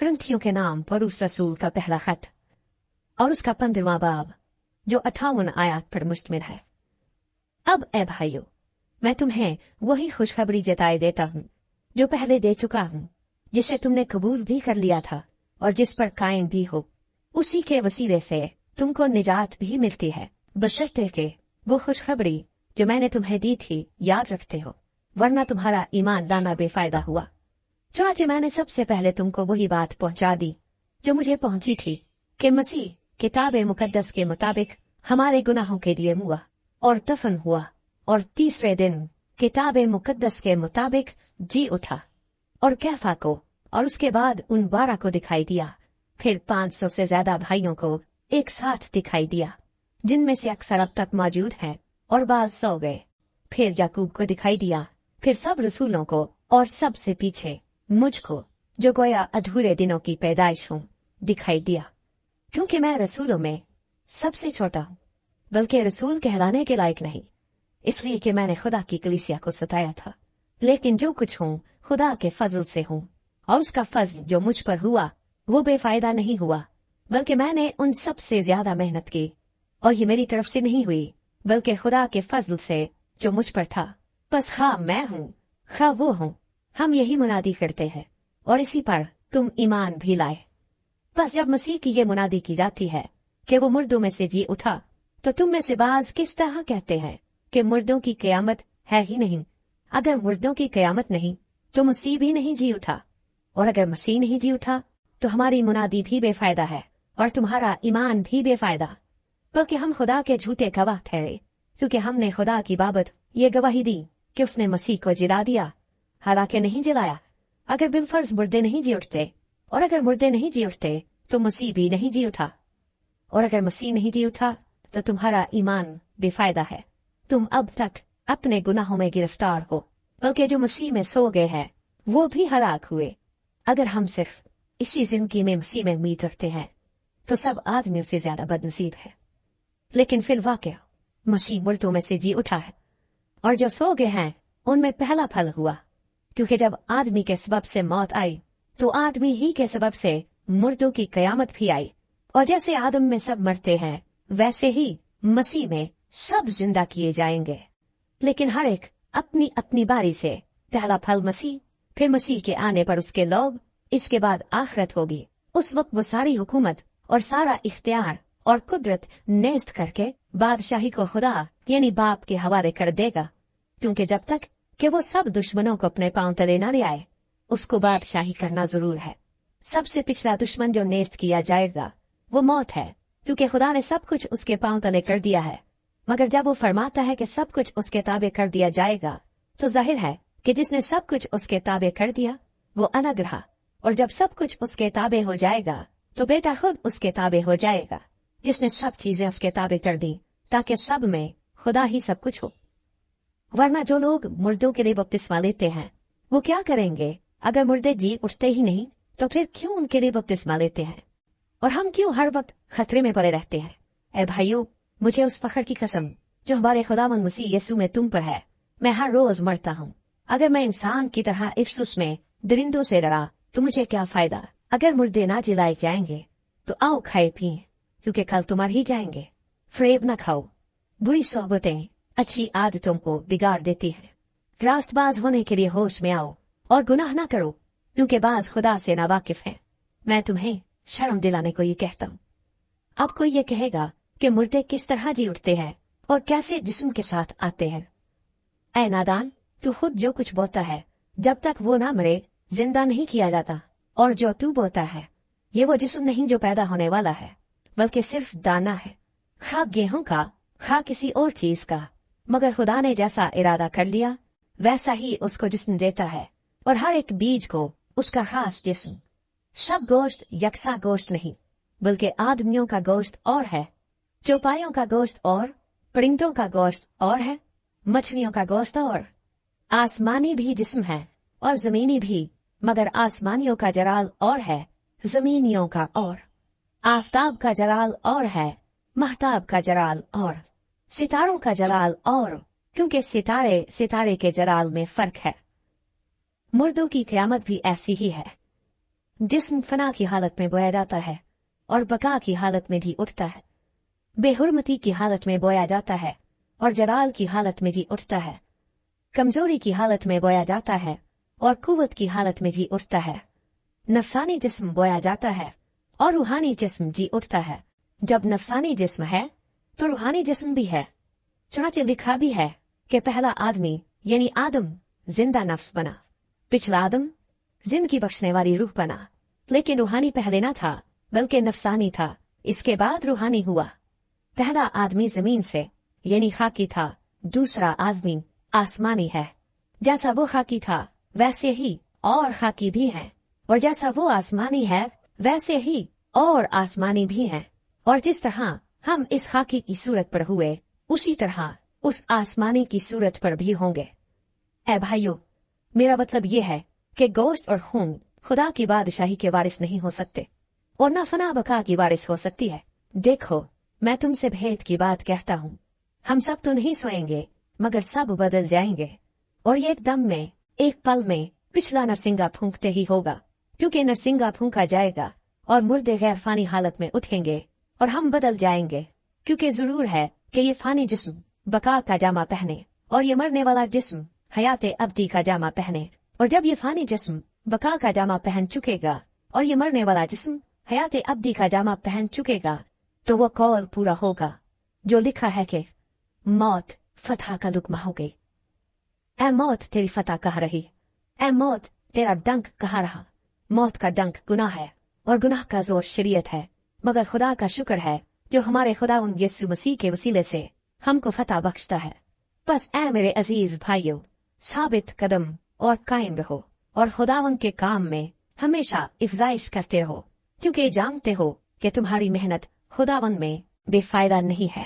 करंथियों के नाम पर उस रसूल का पहला खत और उसका 15वां बाब जो 58 आयत पर मुश्तमिल है। अब ए भाइयों, मैं तुम्हें वही खुशखबरी जताए देता हूँ जो पहले दे चुका हूँ, जिसे तुमने कबूल भी कर लिया था और जिस पर कायम भी हो। उसी के वसीले से तुमको निजात भी मिलती है, बशर्ते के वो खुशखबरी जो मैंने तुम्हें दी थी याद रखते हो, वरना तुम्हारा ईमान लाना बेफायदा हुआ। चुनांचे मैंने सबसे पहले तुमको वही बात पहुंचा दी जो मुझे पहुंची थी कि मसीह किताब मुकद्दस के मुताबिक हमारे गुनाहों के लिए मुआ और दफन हुआ और तीसरे दिन किताब मुकद्दस के मुताबिक जी उठा और कैफा को और उसके बाद उन 12 को दिखाई दिया, फिर 500 से ज्यादा भाइयों को एक साथ दिखाई दिया, जिनमें से अक्सर अब तक मौजूद हैं और बाज सो गए। फिर याकूब को दिखाई दिया, फिर सब रसूलों को और सबसे पीछे मुझको जो गोया अधूरे दिनों की पैदाइश हूँ दिखाई दिया। क्योंकि मैं रसूलों में सबसे छोटा हूँ, बल्कि रसूल कहलाने के लायक नहीं, इसलिए कि मैंने खुदा की कलीसिया को सताया था। लेकिन जो कुछ हूँ खुदा के फजल से हूँ, और उसका फजल जो मुझ पर हुआ वो बेफायदा नहीं हुआ, बल्कि मैंने उन सब से ज्यादा मेहनत की, और ये मेरी तरफ से नहीं हुई बल्कि खुदा के फजल से जो मुझ पर था। बस खा मैं हूँ खा वो हूँ, हम यही मुनादी करते हैं और इसी पर तुम ईमान भी लाए। बस जब मसीह की ये मुनादी की जाती है कि वो मुर्दों में से जी उठा, तो तुम में से बाज किस तरह कहते हैं कि मुर्दों की कयामत है ही नहीं। अगर मुर्दों की कयामत नहीं तो मसीह भी नहीं जी उठा, और अगर मसीह नहीं जी उठा तो हमारी मुनादी भी बेफायदा है और तुम्हारा ईमान भी बेफायदा। बल्कि हम खुदा के झूठे गवाह ठहरे, क्योंकि हमने खुदा की बाबत ये गवाही दी कि उसने मसीह को जिला दिया, हालांकि नहीं जिलाया। अगर बिलफर्ज मुर्दे नहीं जी उठते, और अगर मुर्दे नहीं जी उठते तो मसीह भी नहीं जी उठा, और अगर मसीह नहीं जी उठा तो तुम्हारा ईमान बेफायदा है। तुम अब तक अपने गुनाहों में गिरफ्तार हो, बल्कि जो मसीह में सो गए हैं वो भी हलाक हुए। अगर हम सिर्फ इसी जिंदगी में मसीह में उम्मीद रखते हैं तो सब आदमियों से ज्यादा बदनसीब है। लेकिन फिर वाकया मसीह मुर्दों में से जी उठा है, और जो सो गए हैं उनमें पहला फल हुआ। क्योंकि जब आदमी के सबब से मौत आई तो आदमी ही के सबब से मुर्दों की कयामत भी आई। और जैसे आदम में सब मरते हैं वैसे ही मसीह में सब जिंदा किए जाएंगे, लेकिन हर एक अपनी अपनी बारी से। पहला फल मसीह, फिर मसीह के आने पर उसके लोग, इसके बाद आखिरत होगी। उस वक्त वो सारी हुकूमत और सारा इख्तियार और कुदरत नेस्त करके बादशाही को खुदा यानी बाप के हवाले कर देगा। क्योंकि जब तक कि वो सब दुश्मनों को अपने पांव तले न ले आए, उसको बादशाही करना जरूर है। सबसे पिछला दुश्मन जो नेस्त किया जाएगा वो मौत है, क्योंकि खुदा ने सब कुछ उसके पांव तले कर दिया है। मगर जब वो फरमाता है कि सब कुछ उसके ताबे कर दिया जाएगा, तो जाहिर है कि जिसने सब कुछ उसके ताबे कर दिया वो अलग रहा, और जब सब कुछ उसके ताबे हो जाएगा तो बेटा खुद उसके ताबे हो जाएगा, जिसने सब चीजें उसके ताबे कर दी, ताकि सब में खुदा ही सब कुछ हो। वरना जो लोग मुर्दों के लिए बपतिस्मा लेते हैं वो क्या करेंगे? अगर मुर्दे जी उठते ही नहीं तो फिर क्यों उनके लिए बपतिस्मा लेते हैं? और हम क्यों हर वक्त खतरे में पड़े रहते हैं? ए भाइयों, मुझे उस फखर की कसम जो हमारे खुदावंद मसीह यीशु में तुम पर है, मैं हर रोज मरता हूँ। अगर मैं इंसान की तरह इफ्सुस में दरिंदों से डरा तो मुझे क्या फायदा? अगर मुर्दे ना जिलाए जाएंगे तो आओ खाए पिए, क्योंकि कल तुम मर ही जाएंगे। फरेब न खाओ, बुरी सोहबतें अच्छी आदतों को बिगाड़ देती है। रास्तबाज होने के लिए होश में आओ और गुनाह ना करो, क्योंकि बाज खुदा से नावाकिफ है। मैं तुम्हें शर्म दिलाने को ये कहता हूँ। अब कोई ये कहेगा कि मुर्दे किस तरह जी उठते हैं और कैसे जिस्म के साथ आते हैं। ऐ नादान, तू खुद जो कुछ बोता है जब तक वो ना मरे जिंदा नहीं किया जाता, और जो तू बोता है ये वो जिस्म नहीं जो पैदा होने वाला है, बल्कि सिर्फ दाना है, खा गेहूं का खा किसी और चीज का। मगर खुदा ने जैसा इरादा कर लिया वैसा ही उसको जिस्म देता है, और हर एक बीज को उसका खास जिस्म। सब गोश्त यकसा गोश्त नहीं, बल्कि आदमियों का गोश्त और है, चौपाइयों का गोश्त और, परिंदों का गोश्त और है, मछलियों का गोश्त और। आसमानी भी जिस्म है और जमीनी भी, मगर आसमानियों का जलाल और है, जमीनियों का और। आफताब का जलाल और है, महताब का जलाल और। सितारों का जलाल और, क्योंकि सितारे सितारे के जलाल में फर्क है। मुर्दों की क़यामत भी ऐसी ही है। जिस्म फना की हालत में बोया जाता है और बका की हालत में भी उठता है। बेहुरमती की हालत में बोया जाता है और जलाल की हालत में जी उठता है। कमजोरी की हालत में बोया जाता है और कुव्वत की हालत में जी उठता है। नफसानी जिस्म बोया जाता है और रूहानी जिस्म जी उठता है। जब नफसानी जिस्म है तो रूहानी जिस्म भी है। चुनाचे लिखा भी है कि पहला आदमी यानी आदम जिंदा नफ्स बना, पिछला आदम जिंदगी बख्शने वाली रूह बना। लेकिन रूहानी पहले न था बल्कि नफसानी था, इसके बाद रूहानी हुआ। पहला आदमी जमीन से यानी खाकी था, दूसरा आदमी आसमानी है। जैसा वो खाकी था वैसे ही और खाकी भी है, और जैसा वो आसमानी है वैसे ही और आसमानी भी है। और जिस तरह हम इस खाकी की सूरत पर हुए उसी तरह उस आसमानी की सूरत पर भी होंगे। ऐ भाइयों, मेरा मतलब ये है कि गोश्त और खून खुदा की बादशाही के वारिस नहीं हो सकते और न फना बका की वारिस हो सकती है। देखो, मैं तुमसे भेद की बात कहता हूँ, हम सब तो नहीं सोएंगे मगर सब बदल जाएंगे, और ये एक दम में एक पल में पिछला नरसिंगा फूंकते ही होगा, क्योंकि नरसिंगा फूंका जाएगा और मुर्दे गैर फानी हालत में उठेंगे और हम बदल जाएंगे। क्योंकि जरूर है कि ये फानी जिस्म बका का जामा पहने और ये मरने वाला जिस्म हयात अब्दी का जामा पहने। और जब ये फानी जिस्म बका का जामा पहन चुकेगा और ये मरने वाला जिस्म हयात अब्दी का जामा पहन चुकेगा, तो वो कौल पूरा होगा जो लिखा है कि मौत फतह का लुकमा हो गई। ऐ मौत तेरी फतह कहाँ रही? ऐ मौत तेरा डंक कहाँ रहा? मौत का डंक गुनाह है और गुनाह का जोर शरीयत है, मगर खुदा का शुक्र है जो हमारे खुदावंद यीशु मसीह के वसीले से हमको फतह बख्शता है। बस ऐ मेरे अजीज भाइयों, साबित कदम और कायम रहो और खुदावंद के काम में हमेशा इफ़ज़ाइश करते रहो, क्योंकि जानते हो कि तुम्हारी मेहनत खुदावंद में बेफायदा नहीं है।